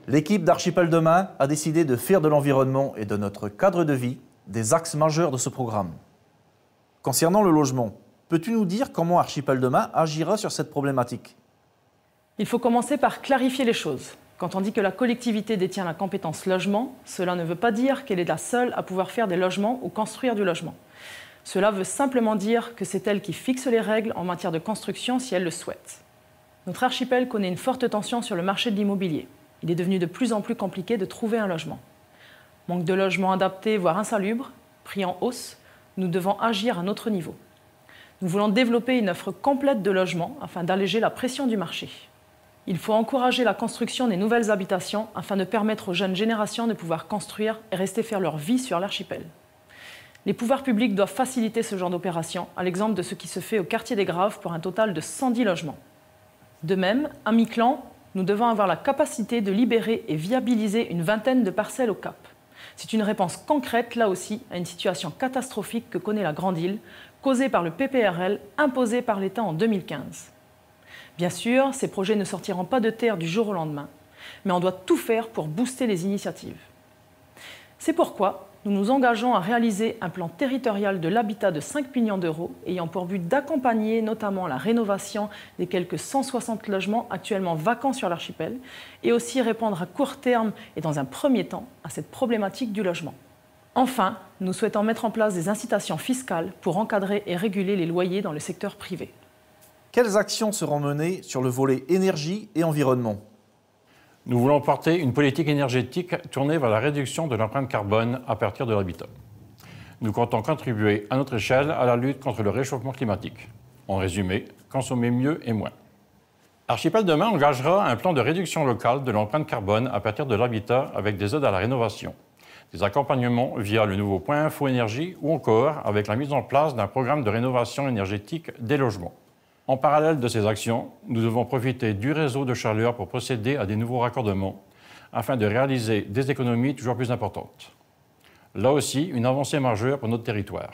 L'équipe d'Archipel Demain a décidé de faire de l'environnement et de notre cadre de vie des axes majeurs de ce programme. Concernant le logement, peux-tu nous dire comment Archipel Demain agira sur cette problématique? Il faut commencer par clarifier les choses. Quand on dit que la collectivité détient la compétence logement, cela ne veut pas dire qu'elle est la seule à pouvoir faire des logements ou construire du logement. Cela veut simplement dire que c'est elle qui fixe les règles en matière de construction si elle le souhaite. Notre archipel connaît une forte tension sur le marché de l'immobilier. Il est devenu de plus en plus compliqué de trouver un logement. Manque de logements adaptés, voire insalubres, prix en hausse, nous devons agir à notre niveau. Nous voulons développer une offre complète de logements afin d'alléger la pression du marché. Il faut encourager la construction des nouvelles habitations afin de permettre aux jeunes générations de pouvoir construire et rester faire leur vie sur l'archipel. Les pouvoirs publics doivent faciliter ce genre d'opération, à l'exemple de ce qui se fait au quartier des Graves pour un total de 110 logements. De même, à Miquelon, nous devons avoir la capacité de libérer et viabiliser une vingtaine de parcelles au Cap. C'est une réponse concrète, là aussi, à une situation catastrophique que connaît la Grande Île, causée par le PPRL imposé par l'État en 2015. Bien sûr, ces projets ne sortiront pas de terre du jour au lendemain, mais on doit tout faire pour booster les initiatives. C'est pourquoi nous nous engageons à réaliser un plan territorial de l'habitat de 5 millions d'euros ayant pour but d'accompagner notamment la rénovation des quelques 160 logements actuellement vacants sur l'archipel et aussi répondre à court terme et dans un premier temps à cette problématique du logement. Enfin, nous souhaitons mettre en place des incitations fiscales pour encadrer et réguler les loyers dans le secteur privé. Quelles actions seront menées sur le volet énergie et environnement? Nous voulons porter une politique énergétique tournée vers la réduction de l'empreinte carbone à partir de l'habitat. Nous comptons contribuer à notre échelle à la lutte contre le réchauffement climatique. En résumé, consommer mieux et moins. Archipel Demain engagera un plan de réduction locale de l'empreinte carbone à partir de l'habitat avec des aides à la rénovation, des accompagnements via le nouveau point Info Énergie ou encore avec la mise en place d'un programme de rénovation énergétique des logements. En parallèle de ces actions, nous devons profiter du réseau de chaleur pour procéder à des nouveaux raccordements afin de réaliser des économies toujours plus importantes. Là aussi, une avancée majeure pour notre territoire.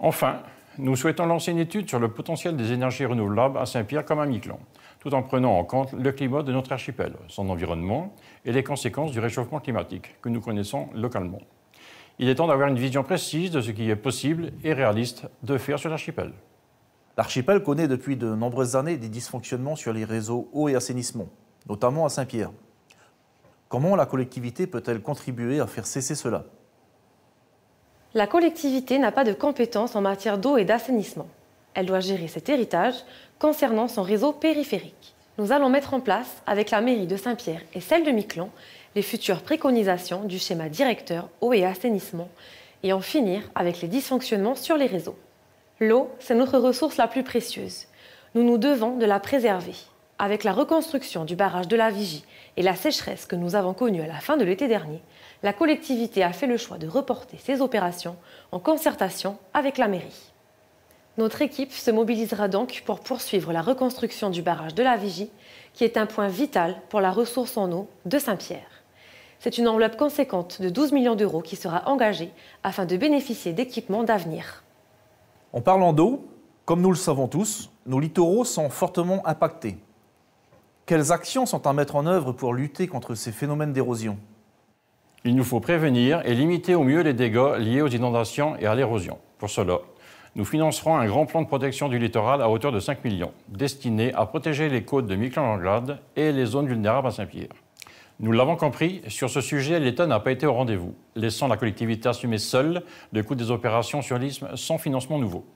Enfin, nous souhaitons lancer une étude sur le potentiel des énergies renouvelables à Saint-Pierre comme à Miquelon, tout en prenant en compte le climat de notre archipel, son environnement et les conséquences du réchauffement climatique que nous connaissons localement. Il est temps d'avoir une vision précise de ce qui est possible et réaliste de faire sur l'archipel. L'archipel connaît depuis de nombreuses années des dysfonctionnements sur les réseaux eau et assainissement, notamment à Saint-Pierre. Comment la collectivité peut-elle contribuer à faire cesser cela? La collectivité n'a pas de compétences en matière d'eau et d'assainissement. Elle doit gérer cet héritage concernant son réseau périphérique. Nous allons mettre en place, avec la mairie de Saint-Pierre et celle de Miquelon, les futures préconisations du schéma directeur eau et assainissement et en finir avec les dysfonctionnements sur les réseaux. L'eau, c'est notre ressource la plus précieuse. Nous nous devons de la préserver. Avec la reconstruction du barrage de la Vigie et la sécheresse que nous avons connue à la fin de l'été dernier, la collectivité a fait le choix de reporter ces opérations en concertation avec la mairie. Notre équipe se mobilisera donc pour poursuivre la reconstruction du barrage de la Vigie, qui est un point vital pour la ressource en eau de Saint-Pierre. C'est une enveloppe conséquente de 12 millions d'euros qui sera engagée afin de bénéficier d'équipements d'avenir. En parlant d'eau, comme nous le savons tous, nos littoraux sont fortement impactés. Quelles actions sont à mettre en œuvre pour lutter contre ces phénomènes d'érosion? Il nous faut prévenir et limiter au mieux les dégâts liés aux inondations et à l'érosion. Pour cela, nous financerons un grand plan de protection du littoral à hauteur de 5 millions, destiné à protéger les côtes de Miquelon-Langlade et les zones vulnérables à Saint-Pierre. Nous l'avons compris, sur ce sujet, l'État n'a pas été au rendez-vous, laissant la collectivité assumer seule le coût des opérations sur l'isthme sans financement nouveau.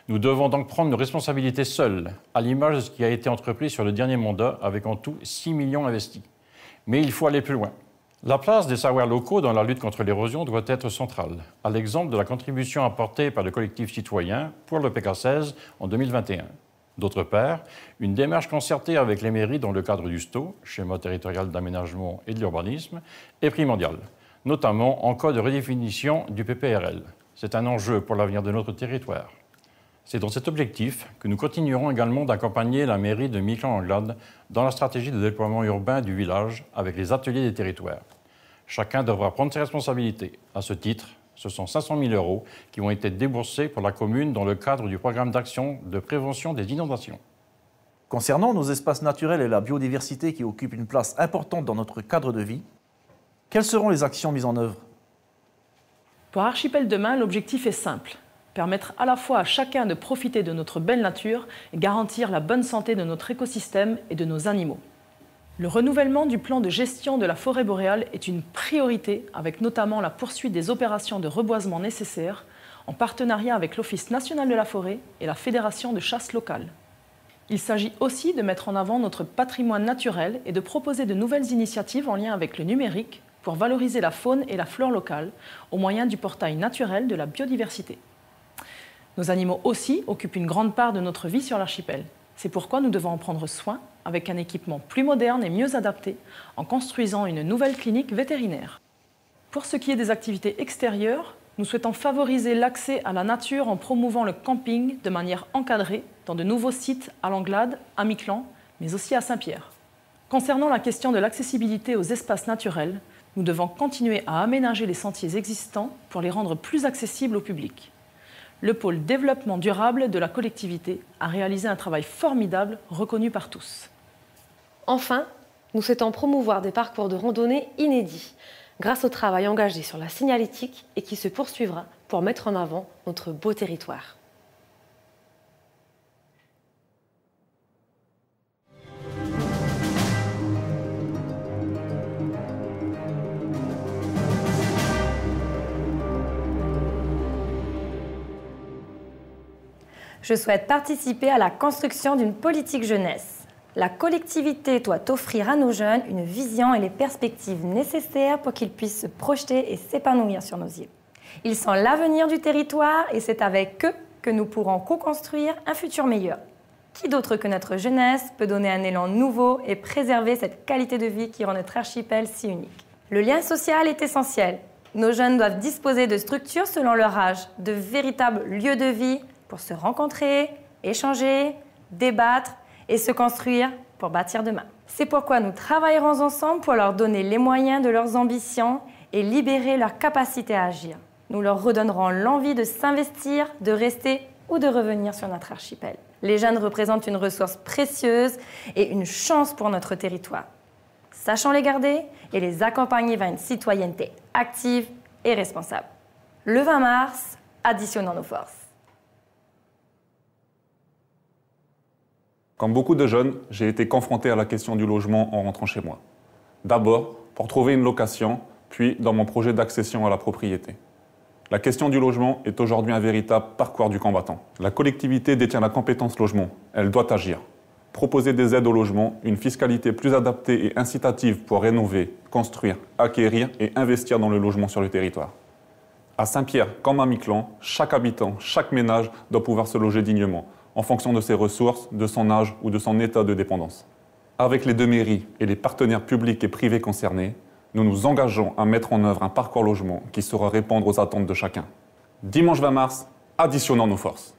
Nous devons donc prendre nos responsabilités seuls, à l'image de ce qui a été entrepris sur le dernier mandat, avec en tout 6 millions investis. Mais il faut aller plus loin. La place des savoirs locaux dans la lutte contre l'érosion doit être centrale, à l'exemple de la contribution apportée par le collectif citoyen pour le PK16 en 2021. D'autre part, une démarche concertée avec les mairies dans le cadre du STO, schéma territorial d'aménagement et de l'urbanisme, est primordiale, notamment en cas de redéfinition du PPRL. C'est un enjeu pour l'avenir de notre territoire. C'est dans cet objectif que nous continuerons également d'accompagner la mairie de Miquelon-Langlade dans la stratégie de déploiement urbain du village avec les ateliers des territoires. Chacun devra prendre ses responsabilités. À ce titre, ce sont 500 000 € qui ont été déboursés pour la commune dans le cadre du programme d'action de prévention des inondations. Concernant nos espaces naturels et la biodiversité qui occupent une place importante dans notre cadre de vie, quelles seront les actions mises en œuvre? Pour Archipel Demain, l'objectif est simple. Permettre à la fois à chacun de profiter de notre belle nature et garantir la bonne santé de notre écosystème et de nos animaux. Le renouvellement du plan de gestion de la forêt boréale est une priorité, avec notamment la poursuite des opérations de reboisement nécessaires, en partenariat avec l'Office national de la forêt et la Fédération de chasse locale. Il s'agit aussi de mettre en avant notre patrimoine naturel et de proposer de nouvelles initiatives en lien avec le numérique pour valoriser la faune et la flore locale au moyen du portail naturel de la biodiversité. Nos animaux aussi occupent une grande part de notre vie sur l'archipel. C'est pourquoi nous devons en prendre soin avec un équipement plus moderne et mieux adapté en construisant une nouvelle clinique vétérinaire. Pour ce qui est des activités extérieures, nous souhaitons favoriser l'accès à la nature en promouvant le camping de manière encadrée dans de nouveaux sites à Langlade, à Miquelon, mais aussi à Saint-Pierre. Concernant la question de l'accessibilité aux espaces naturels, nous devons continuer à aménager les sentiers existants pour les rendre plus accessibles au public. Le pôle développement durable de la collectivité a réalisé un travail formidable reconnu par tous. Enfin, nous souhaitons promouvoir des parcours de randonnée inédits grâce au travail engagé sur la signalétique et qui se poursuivra pour mettre en avant notre beau territoire. Je souhaite participer à la construction d'une politique jeunesse. La collectivité doit offrir à nos jeunes une vision et les perspectives nécessaires pour qu'ils puissent se projeter et s'épanouir sur nos îles. Ils sont l'avenir du territoire et c'est avec eux que nous pourrons co-construire un futur meilleur. Qui d'autre que notre jeunesse peut donner un élan nouveau et préserver cette qualité de vie qui rend notre archipel si unique? Le lien social est essentiel. Nos jeunes doivent disposer de structures selon leur âge, de véritables lieux de vie pour se rencontrer, échanger, débattre et se construire pour bâtir demain. C'est pourquoi nous travaillerons ensemble pour leur donner les moyens de leurs ambitions et libérer leur capacité à agir. Nous leur redonnerons l'envie de s'investir, de rester ou de revenir sur notre archipel. Les jeunes représentent une ressource précieuse et une chance pour notre territoire. Sachons les garder et les accompagner vers une citoyenneté active et responsable. Le 20 mars, additionnons nos forces. Comme beaucoup de jeunes, j'ai été confronté à la question du logement en rentrant chez moi. D'abord, pour trouver une location, puis dans mon projet d'accession à la propriété. La question du logement est aujourd'hui un véritable parcours du combattant. La collectivité détient la compétence logement. Elle doit agir. Proposer des aides au logement, une fiscalité plus adaptée et incitative pour rénover, construire, acquérir et investir dans le logement sur le territoire. À Saint-Pierre comme à Miquelon, chaque habitant, chaque ménage doit pouvoir se loger dignement, en fonction de ses ressources, de son âge ou de son état de dépendance. Avec les deux mairies et les partenaires publics et privés concernés, nous nous engageons à mettre en œuvre un parcours logement qui saura répondre aux attentes de chacun. Dimanche 20 mars, additionnons nos forces.